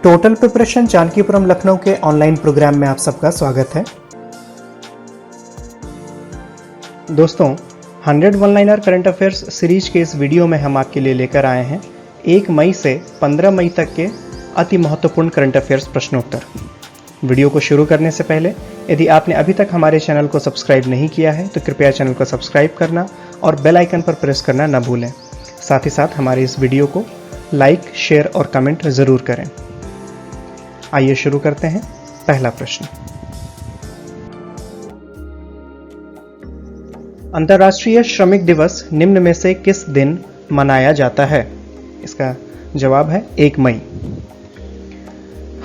Total preparation Jankipuram Lucknow के online programme में आप सबका स्वागत है। दोस्तों, 100 one liner current affairs series के इस वीडियो में हम आपके लिए लेकर आए हैं 1 मई से 15 मई तक के अति महत्वपूर्ण करंट अफेयर्स प्रश्नोत्तर। वीडियो को शुरू करने से पहले यदि आपने अभी तक हमारे चैनल को सब्सक्राइब नहीं किया है तो कृपया चैनल को सब्सक्राइब करना और बेल आइकन पर प्रेस करना न भूलें। साथ ही साथ हमारे इस वीडियो को लाइक, शेयर और कमेंट जरूर करें। आइए शुरू करते हैं। पहला प्रश्न, अंतर्राष्ट्रीय श्रमिक दिवस निम्न में से किस दिन मनाया जाता है? इसका जवाब है 1 मई।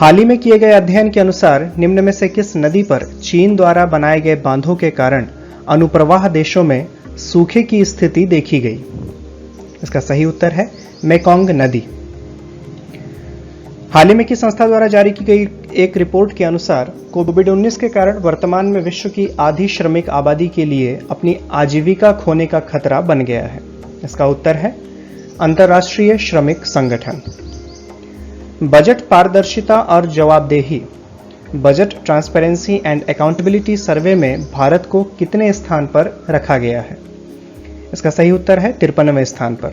हाल ही में किए गए अध्ययन के अनुसार निम्न में से किस नदी पर चीन द्वारा बनाए गए बांधों के कारण अनुप्रवाह देशों में सूखे की स्थिति देखी गई? इसका सही उत्तर है मेकोंग नदी। हाल ही में की संस्था द्वारा जारी की गई एक रिपोर्ट के अनुसार कोविड-19 के कारण वर्तमान में विश्व की आधी श्रमिक आबादी के लिए अपनी आजीविका खोने का खतरा बन गया है। इसका उत्तर है अंतर्राष्ट्रीय श्रमिक संगठन। बजट पारदर्शिता और जवाबदेही बजट ट्रांसपेरेंसी एंड अकाउंटेबिलिटी सर्वे में भारत को कितने स्थान पर रखा गया है? इसका सही उत्तर है 53वें स्थान पर।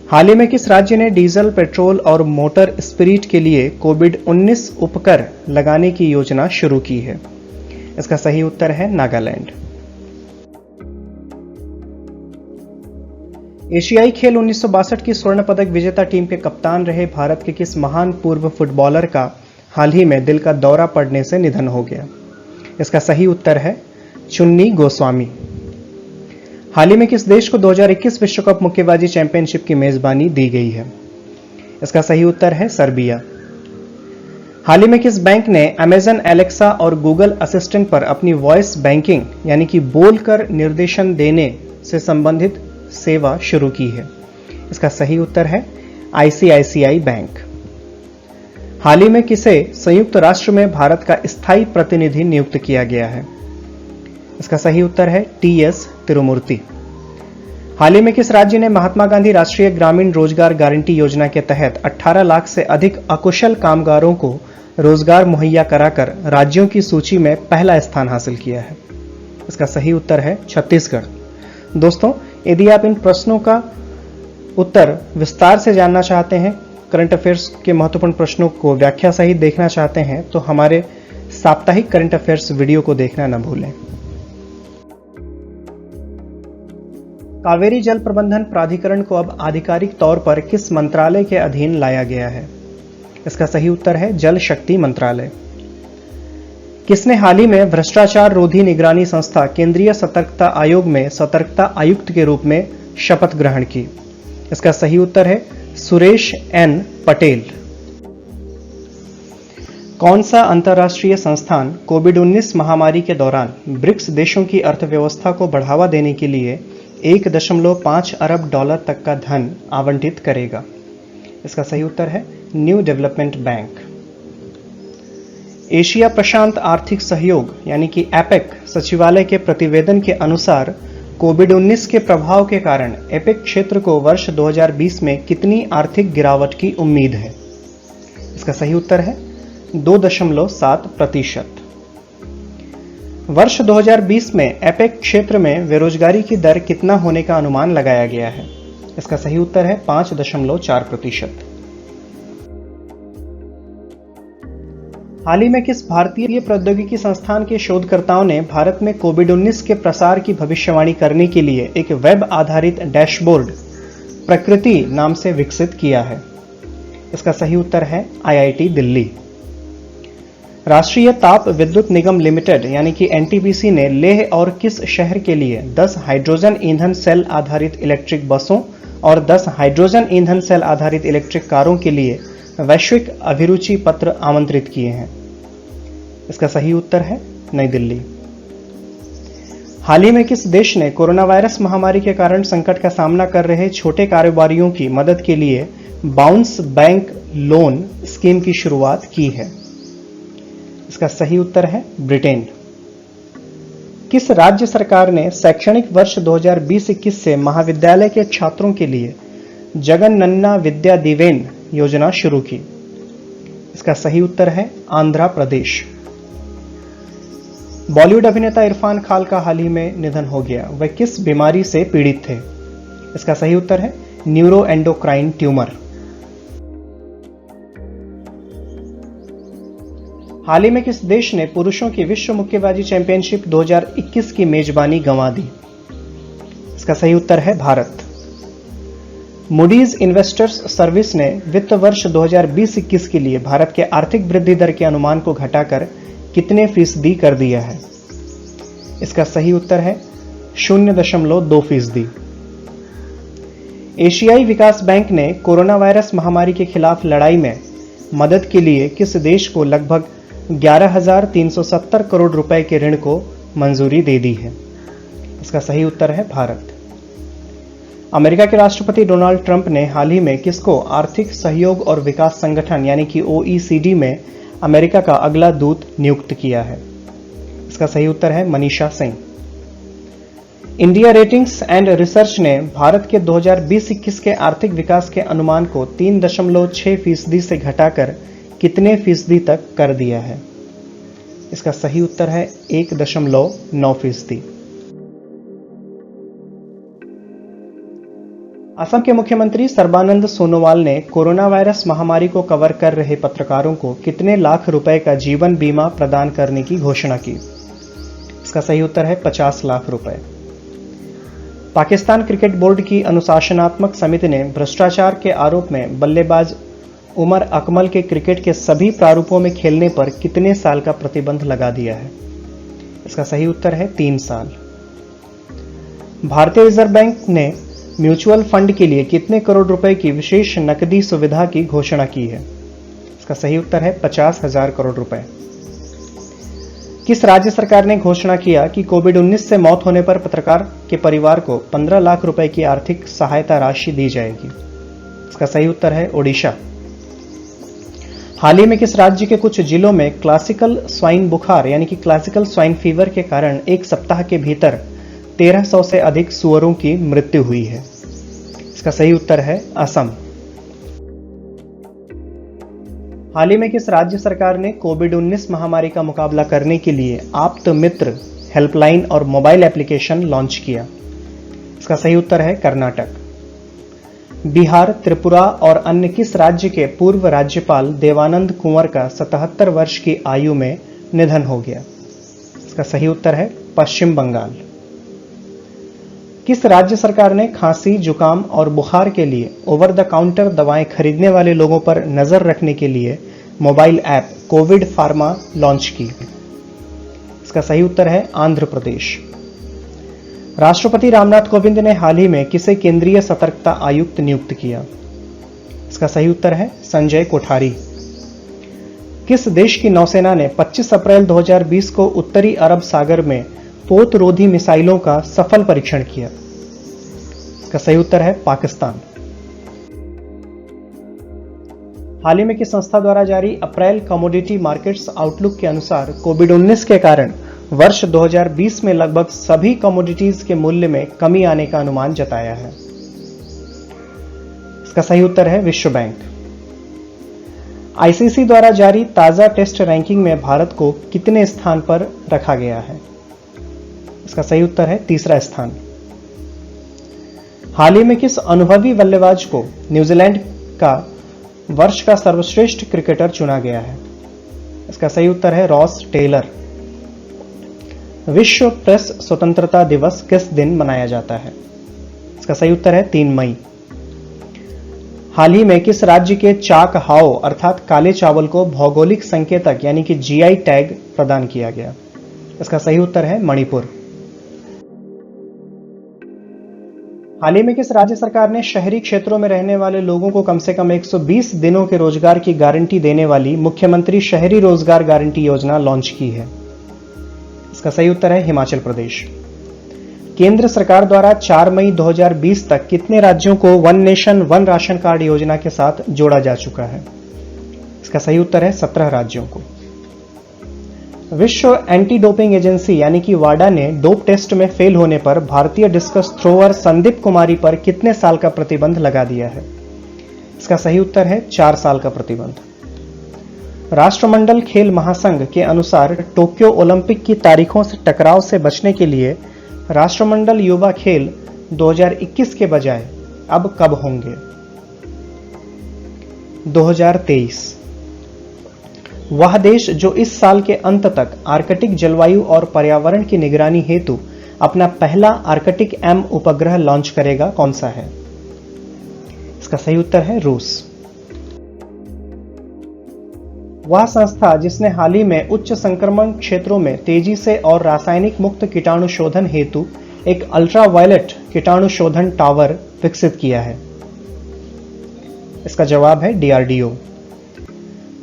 हाल ही में किस राज्य ने डीजल, पेट्रोल और मोटर स्पिरिट के लिए कोविड-19 उपकर लगाने की योजना शुरू की है? इसका सही उत्तर है नागालैंड। एशियाई खेल 1962 की स्वर्ण पदक विजेता टीम के कप्तान रहे भारत के किस महान पूर्व फुटबॉलर का हाल ही में दिल का दौरा पड़ने से निधन हो गया? इसका सही उत्तर है चुन्नी गोस्वामी। हाल ही में किस देश को 2021 विश्व कप मुक्केबाजी चैंपियनशिप की मेजबानी दी गई है? इसका सही उत्तर है सर्बिया। हाल ही में किस बैंक ने अमेजन एलेक्सा और गूगल असिस्टेंट पर अपनी वॉइस बैंकिंग यानी कि बोलकर निर्देशन देने से संबंधित सेवा शुरू की है? इसका सही उत्तर है आईसीआईसीआई बैंक। हाल ही में किसे संयुक्त राष्ट्र में भारत का स्थायी प्रतिनिधि नियुक्त किया गया है? इसका सही उत्तर है टीएस तिरुमूर्ति। हाल ही में किस राज्य ने महात्मा गांधी राष्ट्रीय ग्रामीण रोजगार गारंटी योजना के तहत 18 लाख से अधिक अकुशल कामगारों को रोजगार मुहैया कराकर राज्यों की सूची में पहला स्थान हासिल किया है? इसका सही उत्तर है छत्तीसगढ़। दोस्तों, यदि आप इन प्रश्नों का उत्तर विस्तार से जानना चाहते हैं, करंट अफेयर्स के महत्वपूर्ण प्रश्नों को व्याख्या सहित देखना चाहते हैं तो हमारे साप्ताहिक करंट अफेयर्स वीडियो को देखना न भूलें। कावेरी जल प्रबंधन प्राधिकरण को अब आधिकारिक तौर पर किस मंत्रालय के अधीन लाया गया है? इसका सही उत्तर है जल शक्ति मंत्रालय। किसने हाल ही में भ्रष्टाचार रोधी निगरानी संस्था केंद्रीय सतर्कता आयोग में सतर्कता आयुक्त के रूप में शपथ ग्रहण की? इसका सही उत्तर है सुरेश एन पटेल। कौन सा अंतर्राष्ट्रीय संस्थान कोविड-19 महामारी के दौरान ब्रिक्स देशों की अर्थव्यवस्था को बढ़ावा देने के लिए 1.5 अरब डॉलर तक का धन आवंटित करेगा? इसका सही उत्तर है न्यू डेवलपमेंट बैंक। एशिया प्रशांत आर्थिक सहयोग यानी कि एपेक सचिवालय के प्रतिवेदन के अनुसार कोविड-19 के प्रभाव के कारण एपेक क्षेत्र को वर्ष 2020 में कितनी आर्थिक गिरावट की उम्मीद है? इसका सही उत्तर है 2.7%। वर्ष 2020 में एपेक क्षेत्र में बेरोजगारी की दर कितना होने का अनुमान लगाया गया है? इसका सही उत्तर है 5.4%। हाल ही में किस भारतीय प्रौद्योगिकी संस्थान के शोधकर्ताओं ने भारत में कोविड-19 के प्रसार की भविष्यवाणी करने के लिए एक वेब आधारित डैशबोर्ड प्रकृति नाम से विकसित किया है? इसका सही उत्तर है आईआईटी दिल्ली। राष्ट्रीय ताप विद्युत निगम लिमिटेड यानी कि एनटीपीसी ने लेह और किस शहर के लिए 10 हाइड्रोजन ईंधन सेल आधारित इलेक्ट्रिक बसों और 10 हाइड्रोजन ईंधन सेल आधारित इलेक्ट्रिक कारों के लिए वैश्विक अभिरुचि पत्र आमंत्रित किए हैं? इसका सही उत्तर है नई दिल्ली। हाल ही में किस देश ने कोरोना वायरस महामारी के कारण संकट का सामना कर रहे छोटे कारोबारियों की मदद के लिए बाउंस बैंक लोन स्कीम की शुरुआत की है? इसका सही उत्तर है ब्रिटेन। किस राज्य सरकार ने शैक्षणिक वर्ष 2020-21 से महाविद्यालय के छात्रों के लिए जगनन्ना विद्या दिवेन योजना शुरू की? इसका सही उत्तर है आंध्र प्रदेश। बॉलीवुड अभिनेता इरफान खान का हाल ही में निधन हो गया। वह किस बीमारी से पीड़ित थे? इसका सही उत्तर है न्यूरोएंडोक्राइन ट्यूमर। हाल ही में किस देश ने पुरुषों की विश्व मुक्केबाजी चैंपियनशिप 2021 की मेजबानी गंवा दी? इसका सही उत्तर है भारत। मूडीज इन्वेस्टर्स सर्विस ने वित्त वर्ष 2020-21 के लिए भारत के आर्थिक वृद्धि दर के अनुमान को घटाकर कितने फीसदी कर दिया है? इसका सही उत्तर है 0.2%। एशियाई विकास बैंक ने कोरोना वायरस महामारी के खिलाफ लड़ाई में मदद के लिए किस देश को लगभग 11,370 करोड़ रुपए के ऋण को मंजूरी दे दी है? इसका सही उत्तर है भारत। अमेरिका के राष्ट्रपति डोनाल्ड ट्रंप ने हाल ही में किसको आर्थिक सहयोग और विकास संगठन यानी कि OECD में अमेरिका का अगला दूत नियुक्त किया है? इसका सही उत्तर है Manisha Singh. India ratings and research ने भारत के 2020-21 के आर्थिक विकास के अनुमान को 3.6% से घटाकर कितने फीसदी तक कर दिया है? इसका सही उत्तर है 1.9%। असम के मुख्यमंत्री सर्बानंद सोनोवाल ने कोरोना वायरस महामारी को कवर कर रहे पत्रकारों को कितने लाख रुपए का जीवन बीमा प्रदान करने की घोषणा की? इसका सही उत्तर है 50 लाख रुपए। पाकिस्तान क्रिकेट बोर्ड की अनुशासनात्मक समिति ने भ्रष्टाचार के आरोप में बल्लेबाज उमर अकमल के क्रिकेट के सभी प्रारूपों में खेलने पर कितने साल का प्रतिबंध लगा दिया है? इसका सही उत्तर है 3 साल। भारतीय रिजर्व बैंक ने म्यूचुअल फंड के लिए कितने करोड़ रुपए की विशेष नकदी सुविधा की घोषणा की है? इसका सही उत्तर है 50,000 करोड़ रुपए। किस राज्य सरकार ने घोषणा किया कि कोविड-19 से मौत होने पर पत्रकार के परिवार को 15 लाख रुपए की आर्थिक सहायता राशि दी जाएगी? इसका सही उत्तर है ओडिशा। हाल ही में किस राज्य के कुछ जिलों में क्लासिकल स्वाइन बुखार यानी कि क्लासिकल स्वाइन फीवर के कारण एक सप्ताह के भीतर 1300 से अधिक सुअरों की मृत्यु हुई है? इसका सही उत्तर है असम। हाल ही में किस राज्य सरकार ने कोविड-19 महामारी का मुकाबला करने के लिए आप्त मित्र हेल्पलाइन और मोबाइल एप्लीकेशन लॉन्च किया? इसका सही उत्तर है कर्नाटक। बिहार, त्रिपुरा और अन्य किस राज्य के पूर्व राज्यपाल देवानंद कुंवर का 77 वर्ष की आयु में निधन हो गया? इसका सही उत्तर है पश्चिम बंगाल। किस राज्य सरकार ने खांसी, जुकाम और बुखार के लिए ओवर द काउंटर दवाएं खरीदने वाले लोगों पर नजर रखने के लिए mobile app Covid pharma launch की? इसका सही उत्तर है आंध्र प्रदेश। राष्ट्रपति रामनाथ कोविंद ने हाल ही में किसे केंद्रीय सतर्कता आयुक्त नियुक्त किया? इसका सही उत्तर है संजय कोठारी। किस देश की नौसेना ने 25 अप्रैल 2020 को उत्तरी अरब सागर में पोतरोधी मिसाइलों का सफल परीक्षण किया? इसका सही उत्तर है पाकिस्तान। हाल ही में किस संस्था द्वारा जारी अप्रैल कमोडिटी मार्केट्स आउटलुक के अनुसार कोविड-19 के कारण वर्ष 2020 में लगभग सभी कमोडिटीज के मूल्य में कमी आने का अनुमान जताया है? इसका सही उत्तर है विश्व बैंक। आईसीसी द्वारा जारी ताजा टेस्ट रैंकिंग में भारत को कितने स्थान पर रखा गया है? इसका सही उत्तर है 3रा स्थान। हाल ही में किस अनुभवी बल्लेबाज को न्यूजीलैंड का वर्ष का सर्वश्रेष्ठ क्रिकेटर चुना गया है? इसका सही उत्तर है रॉस टेलर। विश्व प्रेस स्वतंत्रता दिवस किस दिन मनाया जाता है? इसका सही उत्तर है 3 मई। हाल ही में किस राज्य के चाक हाओ अर्थात काले चावल को भौगोलिक संकेतक यानी कि जीआई टैग प्रदान किया गया? इसका सही उत्तर है मणिपुर। हाल ही में किस राज्य सरकार ने शहरी क्षेत्रों में रहने वाले लोगों को कम से कम 120 दिनों के रोजगार की गारंटी देने वाली मुख्यमंत्री शहरी रोजगार गारंटी योजना लॉन्च की है? इसका सही उत्तर है हिमाचल प्रदेश। केंद्र सरकार द्वारा 4 मई 2020 तक कितने राज्यों को one nation one ration card योजना के साथ जोड़ा जा चुका है? इसका सही उत्तर है 17 राज्यों को। विश्व एंटी डोपिंग एजेंसी यानी कि वाडा ने डोप टेस्ट में फेल होने पर भारतीय डिस्कस थ्रोअर संदीप कुमारी पर कितने साल का प्रतिबंध लगा दिया है? इसका सही उत्तर है 4 साल का प्रतिबंध। राष्ट्रमंडल खेल महासंघ के अनुसार टोक्यो ओलंपिक की तारीखों से टकराव से बचने के लिए राष्ट्रमंडल युवा खेल 2021 के बजाय अब कब होंगे? 2023। वह देश जो इस साल के अंत तक आर्कटिक जलवायु और पर्यावरण की निगरानी हेतु अपना पहला आर्कटिक एम उपग्रह लॉन्च करेगा, कौन सा है? इसका सही उत्तर है रूस। वह संस्था जिसने हाल ही में उच्च संक्रमण क्षेत्रों में तेजी से और रासायनिक मुक्त कीटाणु शोधन हेतु एक अल्ट्रावायलेट कीटाणु शोधन टावर विकसित किया है। इसका जवाब है DRDO।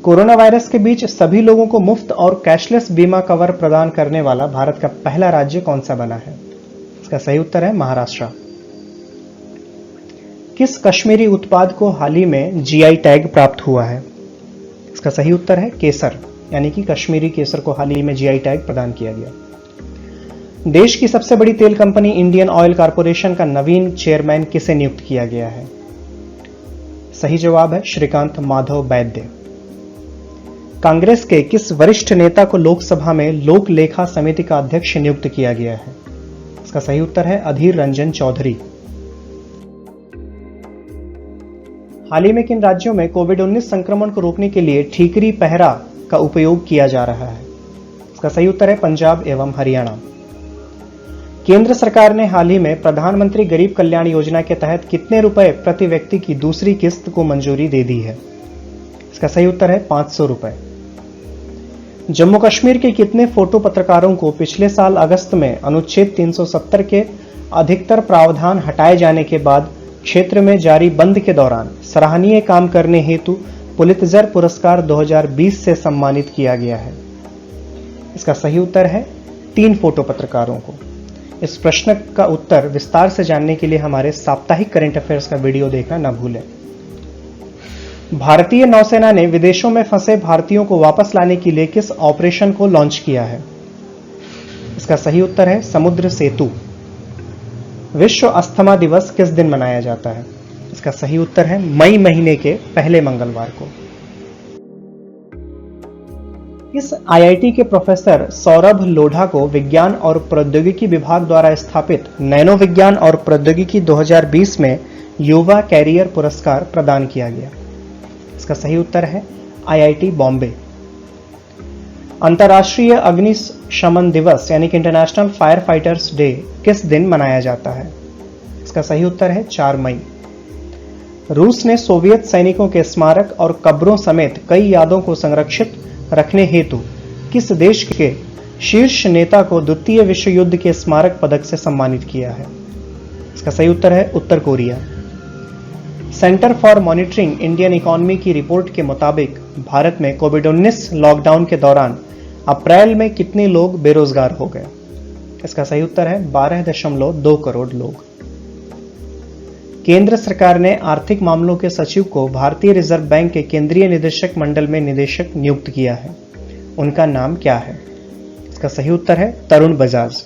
कोरोना वायरस के बीच सभी लोगों को मुफ्त और कैशलेस बीमा कवर प्रदान करने वाला भारत का पहला राज्य कौन सा बना है? इसका सही उत्तर है महाराष्ट्र। किस कश्मीरी उत्पाद को हाल ही में GI टैग प्राप्त हुआ है? इसका सही उत्तर है केसर, यानी कि कश्मीरी केसर को हाल ही में GI टैग प्रदान किया गया। देश की सबसे बड़ी तेल कंपनी इंडियन ऑयल कॉर्पोरेशन का नवीन चेयरमैन किसे नियुक्त किया गया है? सही जवाब है श्रीकांत माधव वैद्य। कांग्रेस के किस वरिष्ठ नेता को लोकसभा में लोक लेखा समिति का अध्यक्ष नियुक्त किया गया है? इसका सही उत्तर है अधीर रंजन चौधरी। हाल ही में किन राज्यों में कोविड-19 संक्रमण को रोकने के लिए ठीकरी पहरा का उपयोग किया जा रहा है? इसका सही उत्तर है पंजाब एवं हरियाणा। केंद्र सरकार ने हाल ही में प्रधानमंत्री गरीब कल्याण योजना के तहत कितने रुपए प्रति व्यक्ति की दूसरी किस्त को मंजूरी दे दी है? इसका सही उत्तर है 500 रुपए। जम्मू कश्मीर के कितने फोटो पत्रकारों को पिछले साल अगस्त में अनुच्छेद 370 के अधिकतर प्रावधान हटाए जाने के बाद क्षेत्र में जारी बंद के दौरान सराहनीय काम करने हेतु पुलित्जर पुरस्कार 2020 से सम्मानित किया गया है? इसका सही उत्तर है 3 फोटो पत्रकारों को। इस प्रश्न का उत्तर विस्तार से जानने के लिए हमारे साप्ताहिक करंट अफेयर्स का वीडियो देखना न भूलें। भारतीय नौसेना ने विदेशों में फंसे भारतीयों को वापस लाने के लिए किस ऑपरेशन को लॉन्च किया है? इसका सही उत्तर है समुद्र सेतु। विश्व अस्थमा दिवस किस दिन मनाया जाता है? इसका सही उत्तर है मई महीने के पहले मंगलवार को। इस IIT के प्रोफेसर सौरभ लोढ़ा को विज्ञान और प्रौद्योगिकी विभाग द्वारा स्थापित नैनो विज्ञान और प्रौद्योगिकी 2020 में युवा कैरियर पुरस्कार प्रदान किया गया? इसका सही उत्तर है IIT बॉम्बे। अंतर्राष्ट्रीय अग्निशमन दिवस यानी कि इंटरनेशनल फायर फाइटर्स डे किस दिन मनाया जाता है? इसका सही उत्तर है 4 मई। रूस ने सोवियत सैनिकों के स्मारक और कब्रों समेत कई यादों को संरक्षित रखने हेतु किस देश के शीर्ष नेता को द्वितीय विश्व युद्ध के स्मारक पदक से सम्मानित किया है? इसका सही उत्तर है उत्तर Korea. Centre for monitoring Indian economy की रिपोर्ट के मुताबिक भारत में कोविड-19 लॉकडाउन के दौरान अप्रैल में कितने लोग बेरोजगार हो गए? इसका सही उत्तर है 12.2 करोड़ लोग। केंद्र सरकार ने आर्थिक मामलों के सचिव को भारतीय रिजर्व बैंक के केंद्रीय निदेशक मंडल में निदेशक नियुक्त किया है। उनका नाम क्या है? इसका सही उत्तर है तरुण बजाज।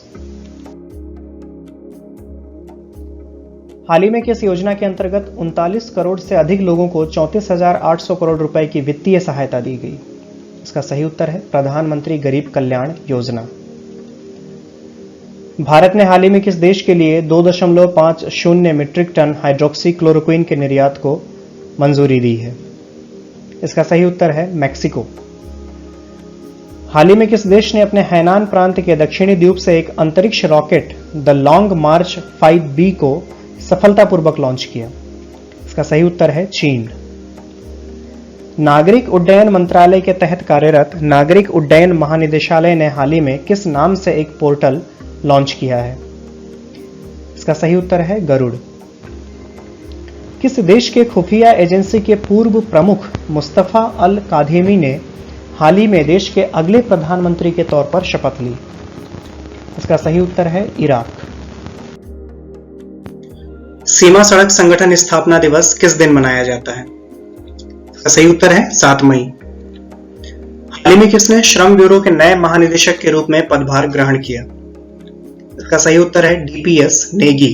हाल ही में किस योजना के अंतर्गत 39 करोड़ से अधिक लोगों को 34,800 करोड़ रुपए की वित्तीय सहायता दी गई? इसका सही उत्तर है प्रधानमंत्री गरीब कल्याण योजना। भारत ने हाल ही में किस देश के लिए 2.50 मीट्रिक टन हाइड्रोक्सी क्लोरोक्विन के निर्यात को मंजूरी दी है? इसका सही उत्तर है मैक्सिको। हाल ही में किस देश ने अपने हैनान प्रांत के दक्षिणी द्वीप से एक अंतरिक्ष rocket the long March 5B को सफलतापूर्वक लॉन्च किया? इसका सही उत्तर है चीन। नागरिक उड्डयन मंत्रालय के तहत कार्यरत नागरिक उड्डयन महानिदेशालय ने हाल ही में किस नाम से एक पोर्टल लॉन्च किया है? इसका सही उत्तर है गरुड़। किस देश के खुफिया एजेंसी के पूर्व प्रमुख मुस्तफा अल काधेमी ने हाल ही में देश के अगले प्रधानमंत्री के तौर पर शपथ ली? इसका सही उत्तर है इराक। सीमा सड़क संगठन स्थापना दिवस किस दिन मनाया जाता है? इसका सही उत्तर है 7 मई। हाल ही में किसने श्रम ब्यूरो के नए महानिदेशक के रूप में पदभार ग्रहण किया? इसका सही उत्तर है DPS नेगी।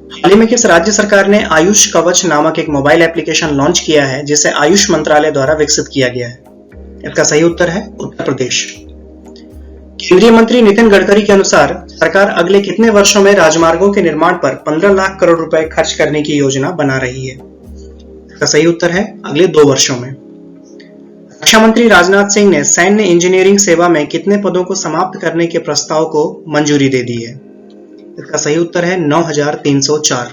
हाल ही में किस राज्य सरकार ने आयुष कवच नामक एक मोबाइल एप्लीकेशन लॉन्च किया है जिसे आयुष मंत्रालय द्वारा विकसित किया गया है? इसका सही उत्तर है उत्तर प्रदेश। केंद्रीय मंत्री नितिन गडकरी के अनुसार सरकार अगले कितने वर्षों में राजमार्गों के निर्माण पर 15 लाख करोड़ रुपए खर्च करने की योजना बना रही है? इसका सही उत्तर है अगले 2 वर्षों में। रक्षा मंत्री राजनाथ सिंह ने सैन्य इंजीनियरिंग सेवा में कितने पदों को समाप्त करने के प्रस्ताव को मंजूरी दे दी है? इसका सही उत्तर है 9304।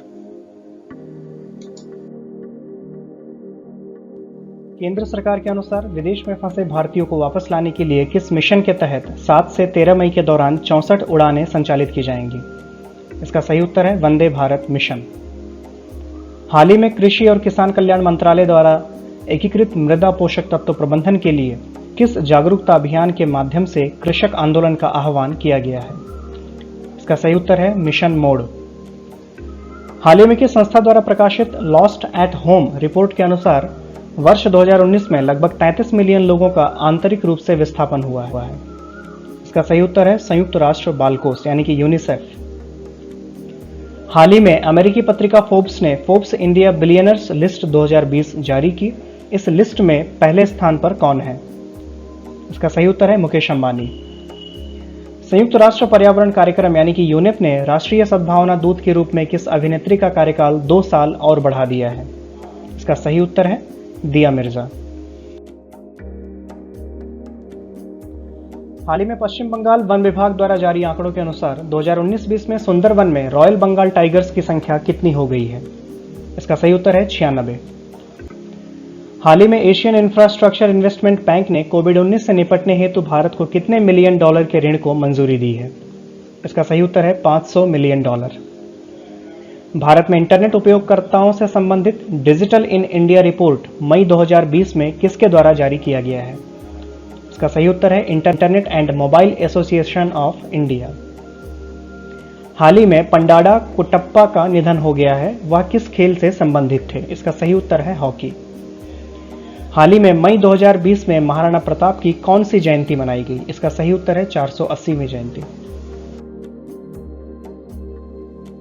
केंद्र सरकार के अनुसार विदेश में फंसे भारतीयों को वापस लाने के लिए किस मिशन के तहत 7 से 13 मई के दौरान 64 उड़ानें संचालित की जाएंगी? इसका सही उत्तर है वंदे भारत मिशन। हाल ही में कृषि और किसान कल्याण मंत्रालय द्वारा एकीकृत मृदा पोषक तत्व प्रबंधन के लिए किस जागरूकता अभियान के माध्यम से कृषक आंदोलन का आह्वान किया गया है? इसका सही उत्तर है मिशन मोड। हाल ही में किस संस्था द्वारा प्रकाशित लॉस्ट एट होम रिपोर्ट के अनुसार वर्ष 2019 में लगभग 33 मिलियन लोगों का आंतरिक रूप से विस्थापन हुआ है? इसका सही उत्तर है संयुक्त राष्ट्र बाल कोष यानी कि यूनिसेफ। हाल ही में अमेरिकी पत्रिका फोर्ब्स ने फोर्ब्स इंडिया बिलियनर्स लिस्ट 2020 जारी की। इस लिस्ट में पहले स्थान पर कौन है? इसका सही उत्तर है मुकेश अंबानी। संयुक्त राष्ट्र पर्यावरण कार्यक्रम यानी कि यूनेप ने राष्ट्रीय सद्भावना दूत के रूप में किस अभिनेत्री का कार्यकाल 2 साल और बढ़ा दिया है? इसका सही उत्तर है दिया मिर्जा। हाल ही में पश्चिम बंगाल वन विभाग द्वारा जारी आंकड़ों के अनुसार 2019-20 में सुंदरवन में रॉयल बंगाल टाइगर्स की संख्या कितनी हो गई है? इसका सही उत्तर है 96। हाल ही में एशियन इंफ्रास्ट्रक्चर इन्वेस्टमेंट बैंक ने कोविड-19 से निपटने हेतु भारत को कितने मिलियन डॉलर के ऋण को मंजूरी दी है? इसका सही उत्तर है 500 मिलियन डॉलर। भारत में इंटरनेट उपयोगकर्ताओं से संबंधित डिजिटल इन इंडिया रिपोर्ट मई 2020 में किसके द्वारा जारी किया गया है? इसका सही उत्तर है internet and mobile association of India. हाल ही में पंडाडा कुट्टप्पा का निधन हो गया है, वह किस खेल से संबंधित थे? इसका सही उत्तर है हॉकी। हाल ही में मई 2020 में महाराणा प्रताप की कौन सी जयंती मनाई गई? इसका सही उत्तर है 480वीं जयंती।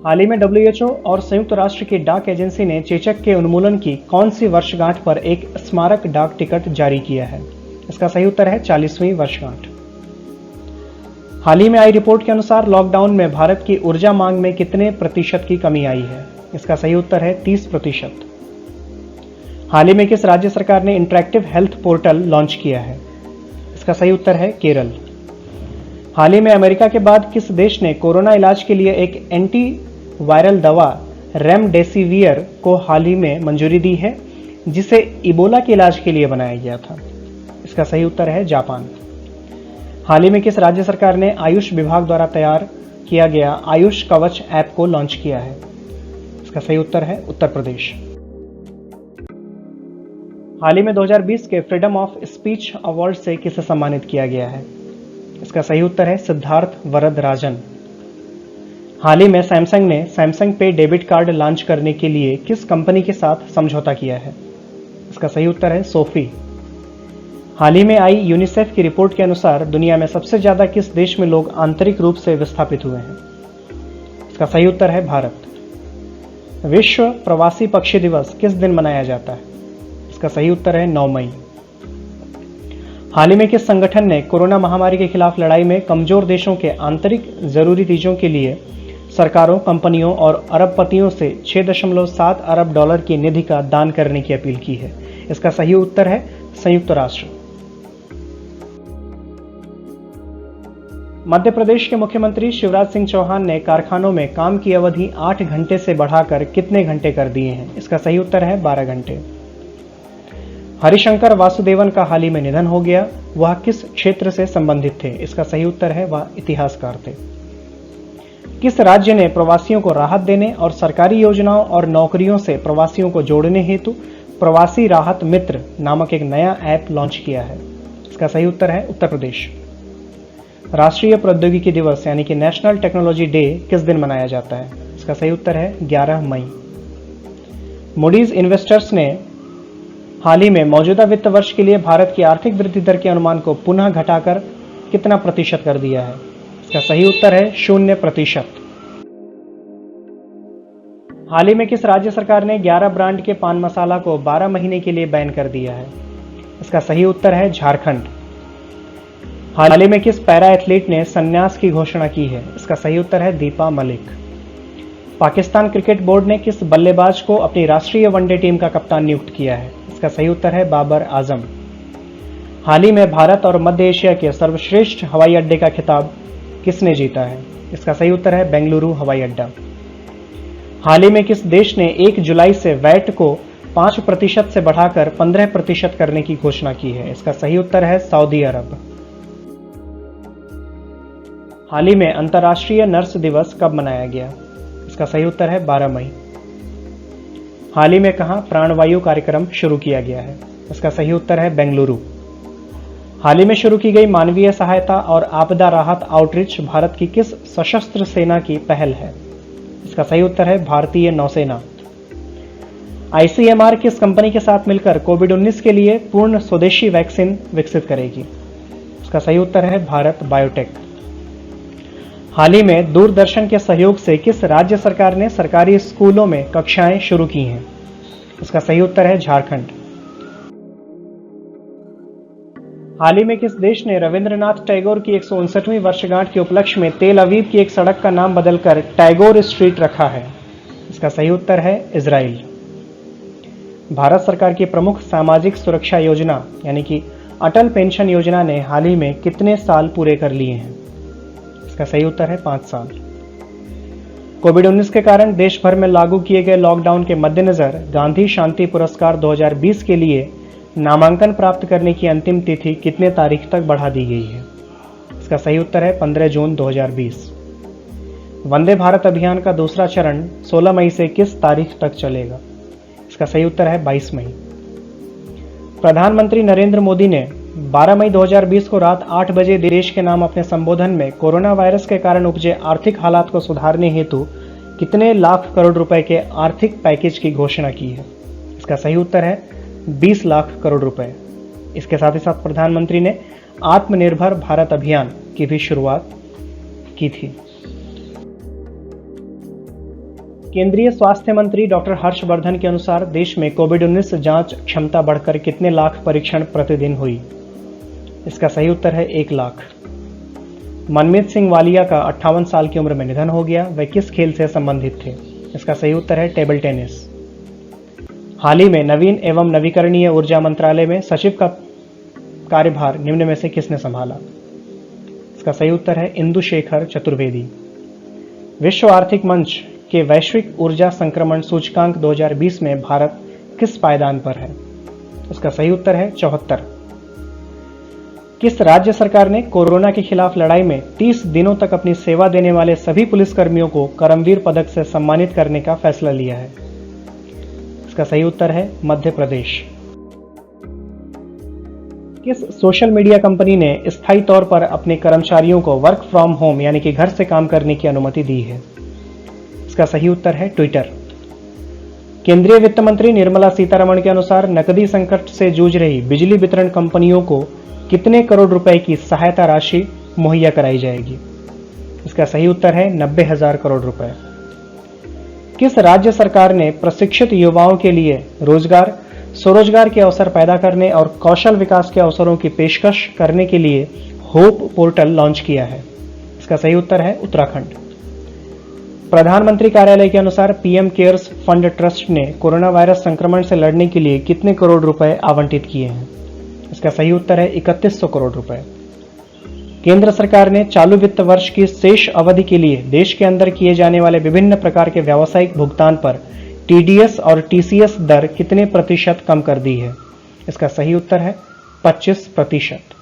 हाल ही में WHO और संयुक्त राष्ट्र की डाक एजेंसी ने चेचक के उन्मूलन की कौन सी वर्षगांठ पर एक स्मारक डाक टिकट जारी किया है? इसका सही उत्तर है 40वीं वर्षगांठ। हाल ही में आई रिपोर्ट के अनुसार लॉकडाउन में भारत की ऊर्जा मांग में कितने प्रतिशत की कमी आई है? इसका सही उत्तर है 30%। हाल ही में किस राज्य सरकार ने इंटरैक्टिव हेल्थ पोर्टल लॉन्च किया है? इसका सही उत्तर है केरल। हाल ही में अमेरिका के बाद किस देश ने कोरोना इलाज के लिए एक एंटी वायरल दवा रेमडेसिवियर को हाल ही में मंजूरी दी है, जिसे इबोला के इलाज के लिए बनाया गया था? इसका सही उत्तर है जापान। हाल ही में किस राज्य सरकार ने आयुष विभाग द्वारा तैयार किया गया आयुष कवच ऐप को लॉन्च किया है? इसका सही उत्तर है उत्तर प्रदेश। हाल ही में 2020 के फ्रीडम ऑफ स्पीच अवार्ड से किसे सम्मानित किया गया है? इसका सही उत्तर है सिद्धार्थ वरदराजन। हाल ही में सैमसंग ने सैमसंग पे डेबिट कार्ड लॉन्च करने के लिए किस कंपनी के साथ समझौता किया है? इसका सही उत्तर है सोफी। हाल ही में आई यूनिसेफ की रिपोर्ट के अनुसार दुनिया में सबसे ज्यादा किस देश में लोग आंतरिक रूप से विस्थापित हुए हैं? इसका सही उत्तर है भारत। विश्व प्रवासी पक्षी दिवस किस दिन मनाया जाता है? इसका सही उत्तर है 9 मई। हाल ही में किस संगठन ने कोरोना महामारी के खिलाफ लड़ाई में कमजोर देशों के आंतरिक जरूरी चीजों के लिए सरकारों, कंपनियों और अरबपतियों से 6.7 अरब डॉलर की निधि का दान करने की अपील की है? इसका सही उत्तर है संयुक्त राष्ट्र। मध्य प्रदेश के मुख्यमंत्री शिवराज सिंह चौहान ने कारखानों में काम की अवधि 8 घंटे से बढ़ाकर कितने घंटे कर दिए हैं? इसका सही उत्तर है 12 घंटे। हरिशंकर वासुदेवन का हाल ही में निधन हो गया, वह किस क्षेत्र से संबंधित थे? इसका सही उत्तर है वह इतिहासकार थे। किस राज्य ने प्रवासियों को राहत देने और सरकारी योजनाओं और नौकरियों से प्रवासियों को जोड़ने हेतु प्रवासी राहत मित्र नामक एक नया ऐप लॉन्च किया है? इसका सही उत्तर है उत्तर प्रदेश। राष्ट्रीय प्रौद्योगिकी दिवस यानी कि नेशनल टेक्नोलॉजी डे किस दिन मनाया जाता है? इसका सही उत्तर है 11 मई। मूडीज इन्वेस्टर्स ने हाल ही में मौजूदा वित्त वर्ष के लिए भारत की आर्थिक वृद्धि दर के अनुमान को पुनः घटाकर कितना प्रतिशत कर दिया है? इसका सही उत्तर है 0%। हाल ही में किस राज्य सरकार ने 11 ब्रांड के पान मसाला को 12 महीने के लिए बैन कर दिया है? इसका सही उत्तर है झारखंड। हाल ही में किस पैरा एथलीट ने संन्यास की घोषणा की है? इसका सही उत्तर है दीपा मलिक। पाकिस्तान क्रिकेट बोर्ड ने किस बल्लेबाज को अपनी राष्ट्रीय वनडे टीम का कप्तान नियुक्त किया है? इसका सही उत्तर है बाबर आजम। हाल ही में भारत और मध्य एशिया के सर्वश्रेष्ठ हवाई अड्डे का खिताब किसने जीता है? इसका सही उत्तर है बेंगलुरु हवाई अड्डा। हाल ही में किस देश ने 1 जुलाई से वैट को 5% से बढ़ाकर 15% करने की घोषणा की है? इसका सही उत्तर है सऊदी अरब। हाल ही में अंतर्राष्ट्रीय नर्स दिवस कब मनाया गया? इसका सही उत्तर है 12 मई। हाल ही में कहां प्राणवायु कार्यक्रम शुरू किया गया है? इसका सही उत्तर है बेंगलुरु। हाल ही में शुरू की गई मानवीय सहायता और आपदा राहत आउटरीच भारत की किस सशस्त्र सेना की पहल है? इसका सही उत्तर है भारतीय नौसेना। आईसीएमआर किस कंपनी के साथ मिलकर कोविड-19 के लिए पूर्ण स्वदेशी वैक्सीन विकसित करेगी? इसका सही उत्तर है भारत बायोटेक। हाल ही में दूरदर्शन के सहयोग से किस राज्य सरकार ने सरकारी स्कूलों में कक्षाएं शुरू की हैं? इसका सही उत्तर है झारखंड। हाल ही में किस देश ने रविंद्रनाथ टैगोर की 159वीं वर्षगांठ के उपलक्ष्य में तेल अवीव की एक सड़क का नाम बदलकर टैगोर स्ट्रीट रखा है? इसका सही उत्तर है इजराइल। भारत सरकार की प्रमुख सामाजिक सुरक्षा योजना यानी कि अटल पेंशन योजना ने हाल ही में कितने साल पूरे कर लिए हैं? इसका सही उत्तर है 5 साल। कोविड-19 के कारण देश भर में लागू किए गए लॉकडाउन के मद्देनजर गांधी शांति पुरस्कार 2020 के लिए नामांकन प्राप्त करने की अंतिम तिथि कितने तारीख तक बढ़ा दी गई है? इसका सही उत्तर है 15 जून 2020। वंदे भारत अभियान का दूसरा चरण 16 मई से किस तारीख तक चलेगा? इसका सही उत्तर है 22 मई। प्रधानमंत्री नरेंद्र मोदी ने 12 मई 2020 को रात 8 बजे देश के नाम अपने संबोधन में कोरोना वायरस के कारण उपजे आर्थिक हालात को सुधारने हेतु कितने लाख करोड़ रुपए के आर्थिक पैकेज की घोषणा की है? इसका सही उत्तर है 20 लाख करोड़ रुपए। इसके साथ ही साथ प्रधानमंत्री ने आत्मनिर्भर भारत अभियान की भी शुरुआत की थी। केंद्रीय स्वास्थ्य मंत्री डॉक्टर हर्षवर्धन के अनुसार देश में कोविड-19 जांच क्षमता बढ़कर कितने लाख परीक्षण प्रतिदिन हुई? इसका सही उत्तर है 1 लाख। मनमीत सिंह वालिया का 58 साल की उम्र में निधन हो गया। वे किस खेल से संबंधित थे? इसका सही उत्तर है टेबल टेनिस। हाल ही में नवीन एवं नवीकरणीय ऊर्जा मंत्रालय में सचिव का कार्यभार निम्न में से किसने संभाला? इसका सही उत्तर है इंदु शेखर चतुर्वेदी। विश्व आर्थिक मंच के वैश्विक ऊर्जा संक्रमण सूचकांक 2020 में भारत किस पायदान पर है? इसका सही उत्तर है 74। किस राज्य सरकार ने कोरोना के खिलाफ लड़ाई में 30 दिनों तक अपनी सेवा देने वाले सभी पुलिसकर्मियों को करमवीर पदक से सम्मानित करने का फैसला लिया है? इसका सही उत्तर है मध्य प्रदेश। किस सोशल मीडिया कंपनी ने स्थायी तौर पर अपने कर्मचारियों को वर्क फ्रॉम होम यानी कि घर से काम करने की अनुमति दी है? इसका सही उत्तर है ट्विटर। केंद्रीय वित्त मंत्री निर्मला सीतारमण के अनुसार नकदी संकट से जूझ रही बिजली वितरण कंपनियों को कितने करोड़ रुपए की सहायता राशि मुहैया कराई जाएगी? इसका सही उत्तर है 90,000 करोड़ रुपए। किस राज्य सरकार ने प्रशिक्षित युवाओं के लिए रोजगार, स्वरोजगार के अवसर पैदा करने और कौशल विकास के अवसरों की पेशकश करने के लिए होप पोर्टल लॉन्च किया है? इसका सही उत्तर है उत्तराखंड। प्रधानमंत्री कार्यालय के अनुसार पीएम केयर्स फंड ट्रस्ट ने कोरोना वायरस संक्रमण से लड़ने के लिए कितने करोड़ रुपए आवंटित किए हैं? इसका सही उत्तर है 3100 करोड़ रुपए। केंद्र सरकार ने चालू वित्त वर्ष की शेष अवधि के लिए देश के अंदर किए जाने वाले विभिन्न प्रकार के व्यावसायिक भुगतान पर टीडीएस और टीसीएस दर कितने प्रतिशत कम कर दी है? इसका सही उत्तर है 25%।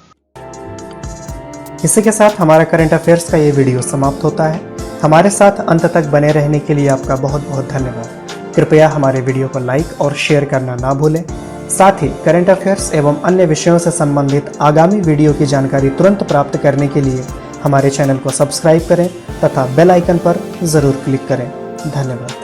इसी के साथ हमारा करंट अफेयर्स का ये वीडियो समाप्त होता है। हमारे साथ अंत तक बने रहने के लिए आपका बहुत बहुत धन्यवाद। कृपया हमारे वीडियो को लाइक और शेयर करना ना भूलें। साथ ही करंट अफेयर्स एवं अन्य विषयों से संबंधित आगामी वीडियो की जानकारी तुरंत प्राप्त करने के लिए हमारे चैनल को सब्सक्राइब करें तथा बेल आइकन पर जरूर क्लिक करें। धन्यवाद।